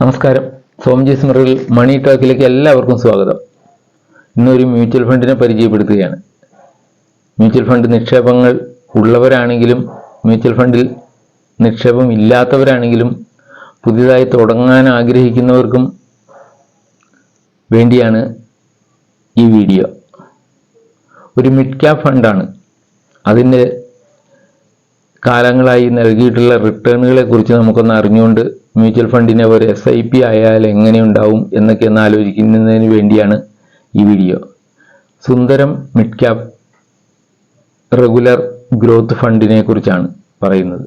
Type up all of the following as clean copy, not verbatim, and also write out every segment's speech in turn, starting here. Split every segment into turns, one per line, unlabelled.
നമസ്കാരം. സോംജി സ്മറിൽ മണി ടോക്കിലേക്ക് എല്ലാവർക്കും സ്വാഗതം. ഇന്നൊരു മ്യൂച്വൽ ഫണ്ടിനെ പരിചയപ്പെടുത്തുകയാണ്. മ്യൂച്വൽ ഫണ്ട് നിക്ഷേപങ്ങൾ ഉള്ളവരാണെങ്കിലും മ്യൂച്വൽ ഫണ്ടിൽ നിക്ഷേപം ഇല്ലാത്തവരാണെങ്കിലും പുതിയതായി തുടങ്ങാൻ ആഗ്രഹിക്കുന്നവർക്കും വേണ്ടിയാണ് ഈ വീഡിയോ. ഒരു മിഡ് ക്യാപ് ഫണ്ടാണ്. അതിൻ്റെ കാലങ്ങളായി നൽകിയിട്ടുള്ള റിട്ടേണുകളെ കുറിച്ച് നമുക്കൊന്ന് അറിഞ്ഞുകൊണ്ട് മ്യൂച്വൽ ഫണ്ടിനെ ഒരു SIP ആയാൽ എങ്ങനെയുണ്ടാവും എന്നൊക്കെ ഒന്ന് ആലോചിക്കുന്നതിന് വേണ്ടിയാണ് ഈ വീഡിയോ. സുന്ദരം മിഡ് ക്യാപ് റെഗുലർ ഗ്രോത്ത് ഫണ്ടിനെ കുറിച്ചാണ് പറയുന്നത്.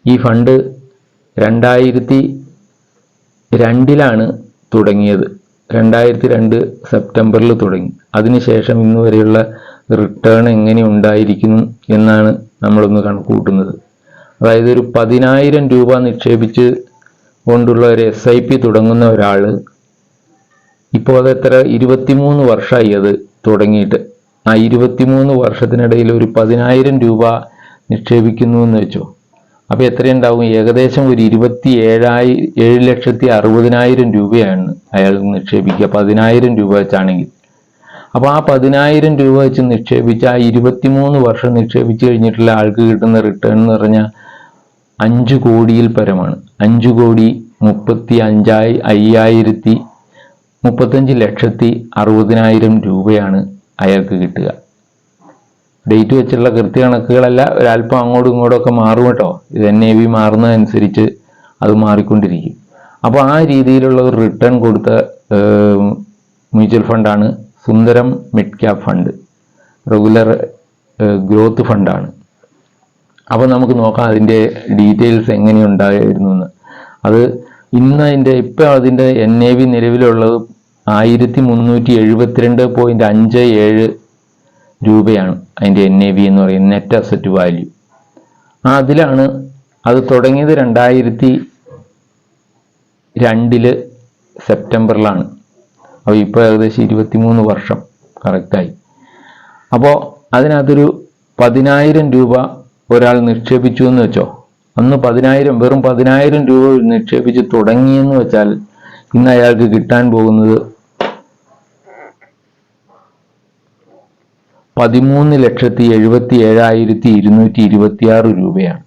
ഈ ഫണ്ട് 2002 തുടങ്ങിയത്. 2002 സെപ്റ്റംബറിൽ തുടങ്ങി. അതിനുശേഷം ഇന്ന് വരെയുള്ള റിട്ടേൺ എങ്ങനെ ഉണ്ടായിരിക്കുന്നു എന്നാണ് നമ്മളൊന്ന് കണക്കുകൂട്ടുന്നത്. അതായത് ഒരു 10,000 രൂപ നിക്ഷേപിച്ച് കൊണ്ടുള്ള ഒരു SIP തുടങ്ങുന്ന ഒരാൾ ഇപ്പോൾ അതെത്ര 23 വർഷമായി അത് തുടങ്ങിയിട്ട്. ആ 23 വർഷത്തിനിടയിൽ ഒരു 10,000 രൂപ നിക്ഷേപിക്കുന്നു എന്ന് വെച്ചോ. അപ്പോൾ എത്രയുണ്ടാവും? ഏകദേശം ഒരു 7,60,000 രൂപയാണ് അയാൾ നിക്ഷേപിക്കുക 10,000 രൂപ വെച്ചാണെങ്കിൽ. അപ്പോൾ ആ 10,000 രൂപ വെച്ച് നിക്ഷേപിച്ച് ആ 23 വർഷം നിക്ഷേപിച്ച് കഴിഞ്ഞിട്ടുള്ള ആൾക്ക് കിട്ടുന്ന റിട്ടേൺ എന്ന് പറഞ്ഞാൽ 5 കോടിയിൽ പരമാണ്. 5,35,60,000 രൂപയാണ് അയാൾക്ക് കിട്ടുക. ഡേറ്റ് വെച്ചുള്ള കൃത്യകണക്കുകളല്ല, ഒരല്പം അങ്ങോട്ടും ഇങ്ങോട്ടും മാറും കേട്ടോ. ഇത് NAV മാറുന്നതനുസരിച്ച് അത് മാറിക്കൊണ്ടിരിക്കും. അപ്പോൾ ആ രീതിയിലുള്ള ഒരു റിട്ടേൺ കൊടുത്ത മ്യൂച്വൽ ഫണ്ടാണ് Sundaram mid cap fund. Regular growth ഫണ്ടാണ്. അപ്പോൾ നമുക്ക് നോക്കാം അതിൻ്റെ ഡീറ്റെയിൽസ് എങ്ങനെയുണ്ടായിരുന്നു എന്ന്. അത് ഇപ്പോൾ അതിൻ്റെ NAV നിലവിലുള്ളത് 1,372.57 രൂപയാണ്. അതിൻ്റെ NAV എന്ന് പറയുന്നത് നെറ്റ് അസറ്റ് വാല്യൂ. അതിലാണ് അത് തുടങ്ങിയത്. 2002 സെപ്റ്റംബറിലാണ്. അപ്പോൾ ഇപ്പോൾ ഏകദേശം 23 വർഷം കറക്റ്റായി. അപ്പോൾ അതിനകത്തൊരു 10,000 രൂപ ഒരാൾ നിക്ഷേപിച്ചു എന്ന് വെച്ചോ. അന്ന് വെറും 10,000 രൂപ നിക്ഷേപിച്ച് തുടങ്ങിയെന്ന് വെച്ചാൽ ഇന്ന് അയാൾക്ക് കിട്ടാൻ പോകുന്നത് 13,77,226 രൂപയാണ്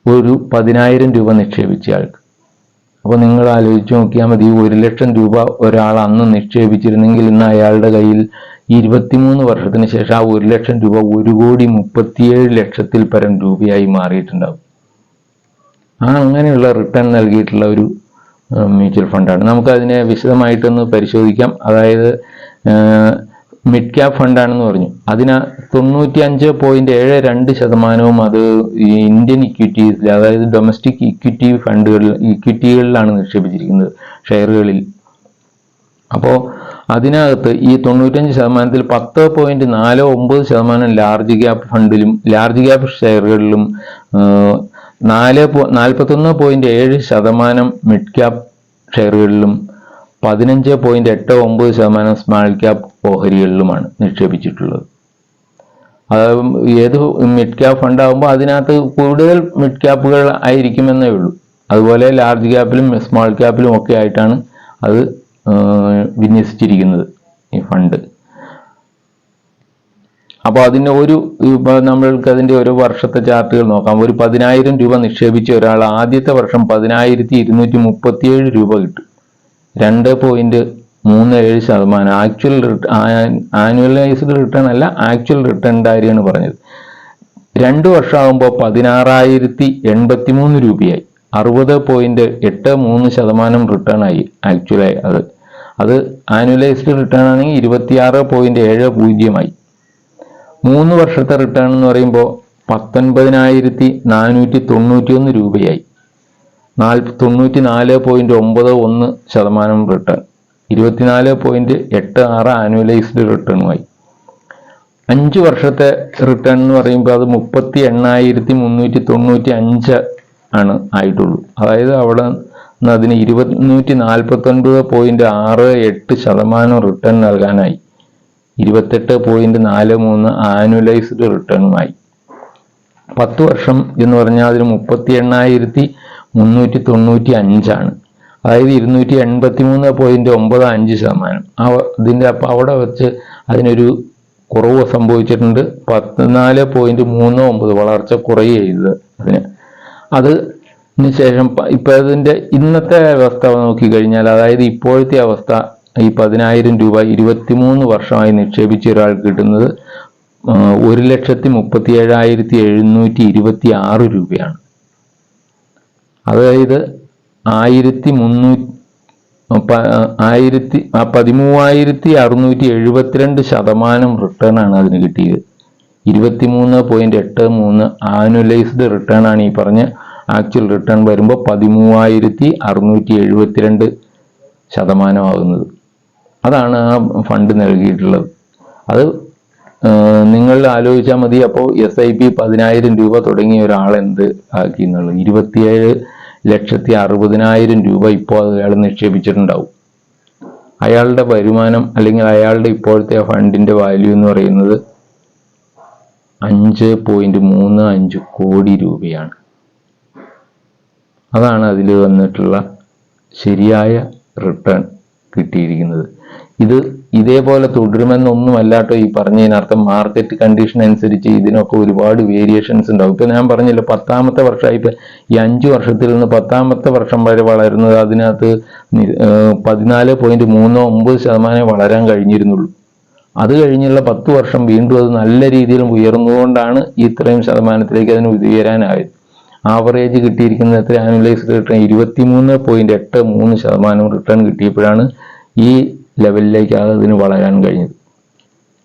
ഒരു 10,000 രൂപ നിക്ഷേപിച്ച ആൾക്ക്. അപ്പോൾ നിങ്ങൾ ആലോചിച്ച് നോക്കിയാൽ മതി, 1,00,000 രൂപ ഒരാൾ അന്ന് നിക്ഷേപിച്ചിരുന്നെങ്കിൽ ഇന്ന് അയാളുടെ കയ്യിൽ 23 വർഷത്തിന് ശേഷം ആ 1,00,000 രൂപ 1,37,00,000 പരം രൂപയായി മാറിയിട്ടുണ്ടാവും. അങ്ങനെയുള്ള റിട്ടേൺ നൽകിയിട്ടുള്ള ഒരു മ്യൂച്വൽ ഫണ്ടാണ്. നമുക്കതിനെ വിശദമായിട്ടൊന്ന് പരിശോധിക്കാം. അതായത് മിഡ് ക്യാപ് ഫണ്ടാണെന്ന് പറഞ്ഞു. അതിന് 95.72% അത് ഇന്ത്യൻ ഇക്വിറ്റീസിൽ, അതായത് ഡൊമസ്റ്റിക് ഇക്വിറ്റികളിലാണ് നിക്ഷേപിച്ചിരിക്കുന്നത്, ഷെയറുകളിൽ. അപ്പോൾ അതിനകത്ത് ഈ 95%-ൽ 10.49% ലാർജ് ക്യാപ് ഫണ്ടിലും ലാർജ് ക്യാപ് ഷെയറുകളിലും 41.7% മിഡ് ക്യാപ് ഷെയറുകളിലും 15.89% സ്മാൾ ക്യാപ് ഓഹരികളിലുമാണ് നിക്ഷേപിച്ചിട്ടുള്ളത്. ഏത് മിഡ് ക്യാപ് ഫണ്ട് ആകുമ്പോൾ അതിനകത്ത് കൂടുതൽ മിഡ് ക്യാപ്പുകൾ ആയിരിക്കുമെന്നേ ഉള്ളൂ. അതുപോലെ ലാർജ് ക്യാപ്പിലും സ്മാൾ ക്യാപ്പിലും ഒക്കെ ആയിട്ടാണ് അത് വിന്യസിച്ചിരിക്കുന്നത് ഈ ഫണ്ട്. അപ്പോൾ അതിൻ്റെ നമ്മൾക്ക് അതിൻ്റെ ഒരു വർഷത്തെ ചാർട്ടുകൾ നോക്കാം. ഒരു 10,000 രൂപ നിക്ഷേപിച്ച ഒരാൾ ആദ്യത്തെ വർഷം 10,237 രൂപ കിട്ടും. 2.37% ആനുവലൈസ്ഡ് റിട്ടേൺ അല്ല, ആക്ച്വൽ റിട്ടേണിൻ്റെ കാര്യമാണ് പറഞ്ഞത്. 2 വർഷമാകുമ്പോൾ 16,083 രൂപയായി. 60.83% റിട്ടേൺ ആയി. ആക്ച്വലായി അത് ആനുവലൈസ്ഡ് റിട്ടേൺ ആണെങ്കിൽ 26.70 3 വർഷത്തെ റിട്ടേൺ എന്ന് പറയുമ്പോൾ 19,491 രൂപയായി. 94.91% റിട്ടേൺ. 24.86 ആനുവലൈസ്ഡ് റിട്ടേണുമായി. 5 വർഷത്തെ റിട്ടേൺ എന്ന് പറയുമ്പോൾ അത് 38,395 ആണ് ആയിട്ടുള്ളൂ. അതായത് അവിടെ നിന്ന് അതിന് 249.68% റിട്ടേൺ നൽകാനായി. 28.43 ആനുവലൈസ്ഡ് റിട്ടേണുമായി. 10 വർഷം എന്ന് പറഞ്ഞാൽ അതിന് 395 അതായത് 283.95%. അപ്പോൾ അവിടെ വെച്ച് അതിനൊരു കുറവ് സംഭവിച്ചിട്ടുണ്ട്. 14.39 വളർച്ച കുറയുക ചെയ്തത് അതിന്. അതിന് ശേഷം ഇപ്പം അതിൻ്റെ ഇന്നത്തെ അവസ്ഥ നോക്കിക്കഴിഞ്ഞാൽ, അതായത് ഇപ്പോഴത്തെ അവസ്ഥ, ഈ 10,000 രൂപ 23 വർഷമായി നിക്ഷേപിച്ച ഒരാൾക്ക് കിട്ടുന്നത് 1,37,726 രൂപയാണ്. അതായത് 13,672% റിട്ടേൺ ആണ് അതിന് കിട്ടിയത്. 23.83 ആനുവലൈസ്ഡ് റിട്ടേൺ ആണ് ഈ പറഞ്ഞ ആക്ച്വൽ റിട്ടേൺ വരുമ്പോൾ 13,672% ആകുന്നത്. അതാണ് ആ ഫണ്ട് നൽകിയിട്ടുള്ളത്. അത് നിങ്ങൾ ആലോചിച്ചാൽ മതി. അപ്പോൾ SIP 10,000 രൂപ തുടങ്ങിയ ഒരാൾ എന്ത് ആക്കി എന്നുള്ളത്. 27,60,000 രൂപ ഇപ്പോൾ അയാൾ നിക്ഷേപിച്ചിട്ടുണ്ടാവും. അയാളുടെ വരുമാനം അല്ലെങ്കിൽ അയാളുടെ ഇപ്പോഴത്തെ ഫണ്ടിന്റെ വാല്യൂ എന്ന് പറയുന്നത് 5.35 കോടി രൂപയാണ്. അതാണ് അതിൽ വന്നിട്ടുള്ള ശരിയായ റിട്ടേൺ കിട്ടിയിരിക്കുന്നത്. ഇതേപോലെ തുടരുമെന്നൊന്നുമല്ലാട്ടോ ഈ പറഞ്ഞതിനർത്ഥം. മാർക്കറ്റ് കണ്ടീഷൻ അനുസരിച്ച് ഇതിനൊക്കെ ഒരുപാട് വേരിയേഷൻസ് ഉണ്ടാവും. ഇപ്പൊ ഞാൻ പറഞ്ഞല്ലോ, 10ാമത്തെ വർഷമായിട്ട് ഈ 5 വർഷത്തിൽ നിന്ന് 10ാമത്തെ വർഷം വരെ വളരുന്നത് അതിനകത്ത് 14.39% വളരാൻ കഴിഞ്ഞിരുന്നുള്ളൂ. അത് കഴിഞ്ഞുള്ള 10 വർഷം വീണ്ടും അത് നല്ല രീതിയിൽ ഉയർന്നുകൊണ്ടാണ് ഇത്രയും ശതമാനത്തിലേക്ക് അതിന് ഉയരാനായത്. ആവറേജ് കിട്ടിയിരിക്കുന്നത് എത്ര? ആനുവലൈസ്ഡ് റിട്ടേൺ 23.83% റിട്ടേൺ കിട്ടിയപ്പോഴാണ് ഈ ലെവലിലേക്ക് അതിന് വളരാൻ കഴിഞ്ഞത്.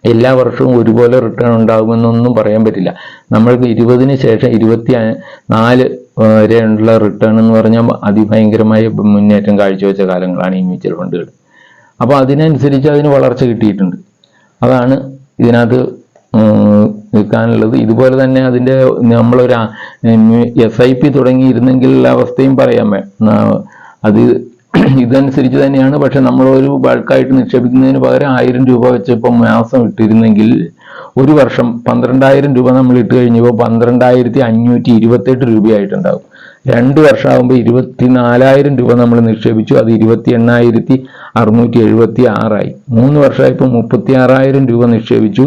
എല്ലാ വർഷവും ഒരുപോലെ റിട്ടേൺ ഉണ്ടാകുമെന്നൊന്നും പറയാൻ പറ്റില്ല. നമ്മൾക്ക് 20-ന് ശേഷം 24 വരെയുള്ള റിട്ടേൺ എന്ന് പറഞ്ഞാൽ അതിഭയങ്കരമായ മുന്നേറ്റം കാഴ്ചവെച്ച കാലങ്ങളാണ് ഈ മ്യൂച്വൽ ഫണ്ടുകൾ. അപ്പോൾ അതിനനുസരിച്ച് അതിന് വളർച്ച കിട്ടിയിട്ടുണ്ട്. അതാണ് ഇതിനകത്ത് നിൽക്കാനുള്ളത്. ഇതുപോലെ തന്നെ അതിൻ്റെ നമ്മളൊരു SIP തുടങ്ങിയിരുന്നെങ്കിൽ അവസ്ഥയും പറയാൻ അത് ഇതനുസരിച്ച് തന്നെയാണ്. പക്ഷെ നമ്മളൊരു ബൾക്കായിട്ട് നിക്ഷേപിക്കുന്നതിന് പകരം 1000 രൂപ വെച്ച് ഇപ്പം മാസം ഇട്ടിരുന്നെങ്കിൽ ഒരു വർഷം 12,000 രൂപ നമ്മൾ ഇട്ട് കഴിഞ്ഞപ്പോൾ 12,528 രൂപയായിട്ടുണ്ടാവും. 2 വർഷമാകുമ്പോൾ 24,000 രൂപ നമ്മൾ നിക്ഷേപിച്ചു, അത് 28,676 ആയി. 3 വർഷമായപ്പോൾ 36,000 രൂപ നിക്ഷേപിച്ചു,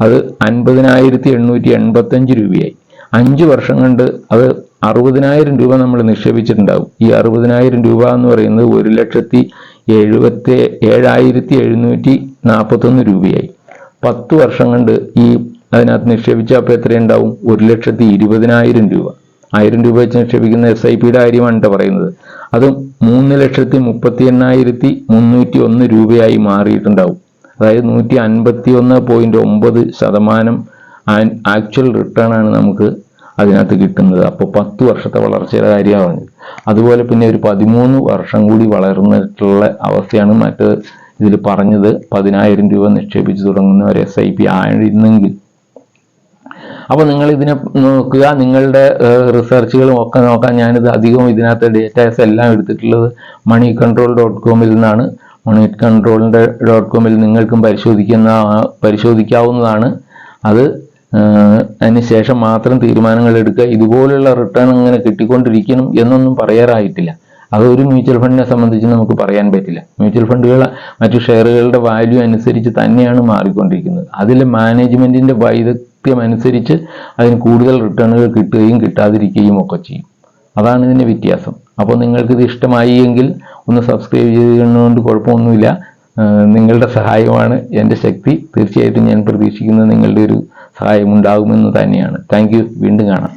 അത് 50,885 രൂപയായി. 5 വർഷം കൊണ്ട് അത് 60,000 രൂപ നമ്മൾ നിക്ഷേപിച്ചിട്ടുണ്ടാവും. ഈ 60,000 രൂപ എന്ന് പറയുന്നത് 1,77,741 രൂപയായി. 10 വർഷം കൊണ്ട് ഈ അതിനകത്ത് നിക്ഷേപിച്ചപ്പോൾ എത്രയുണ്ടാവും? 1,20,000 രൂപ. 1000 രൂപ വെച്ച് നിക്ഷേപിക്കുന്ന SIPയുടെ കാര്യമാണ് പറയുന്നത്. അത് 3,38,301 രൂപയായി മാറിയിട്ടുണ്ടാവും. അതായത് 151.9% ആക്ച്വൽ റിട്ടേൺ ആണ് നമുക്ക് അതിനകത്ത് കിട്ടുന്നത്. അപ്പോൾ 10 വർഷത്തെ വളർച്ചയുടെ കാര്യമാണ്. അതുപോലെ പിന്നെ ഒരു 13 വർഷം കൂടി വളർന്നിട്ടുള്ള അവസ്ഥയാണ് മറ്റ് ഇതിൽ പറഞ്ഞത്. 10,000 രൂപ നിക്ഷേപിച്ച് തുടങ്ങുന്ന ഒരു SIP ആയിരുന്നെങ്കിൽ. അപ്പോൾ നിങ്ങൾ ഇതിനെ നോക്കുക, നിങ്ങളുടെ റിസർച്ചുകളും ഒക്കെ നോക്കാൻ. ഞാനിത് അധികവും ഇതിനകത്ത് ഡേറ്റാസ് എല്ലാം എടുത്തിട്ടുള്ളത് moneycontrol.com നിന്നാണ്. moneycontrol.com നിങ്ങൾക്കും പരിശോധിക്കാവുന്നതാണ്. അതിന് ശേഷം മാത്രം തീരുമാനങ്ങൾ എടുക്കുക. ഇതുപോലുള്ള റിട്ടേൺ ഇങ്ങനെ കിട്ടിക്കൊണ്ടിരിക്കണം എന്നൊന്നും പറയാറായിട്ടില്ല. അതൊരു മ്യൂച്വൽ ഫണ്ടിനെ സംബന്ധിച്ച് നമുക്ക് പറയാൻ പറ്റില്ല. മ്യൂച്വൽ ഫണ്ടുകൾ മറ്റു ഷെയറുകളുടെ വാല്യൂ അനുസരിച്ച് തന്നെയാണ് മാറിക്കൊണ്ടിരിക്കുന്നത്. അതിൽ മാനേജ്മെന്റിന്റെ വൈദഗ്ധ്യം അനുസരിച്ച് അതിന് കൂടുതൽ റിട്ടേണുകൾ കിട്ടുകയും കിട്ടാതിരിക്കുകയും ഒക്കെ ചെയ്യും. അതാണ് ഇതിന്റെ വ്യത്യാസം. അപ്പോൾ നിങ്ങൾക്കിത് ഇഷ്ടമായി എങ്കിൽ ഒന്ന് സബ്സ്ക്രൈബ് ചെയ്യുന്നതുകൊണ്ട് കുഴപ്പമൊന്നുമില്ല. നിങ്ങളുടെ സഹായമാണ് എൻ്റെ ശക്തി. തീർച്ചയായിട്ടും ഞാൻ പ്രതീക്ഷിക്കുന്നത് നിങ്ങളുടെ ഒരു സഹായം ഉണ്ടാകുമെന്ന് തന്നെയാണ്. Thank you. വീണ്ടും കാണാം.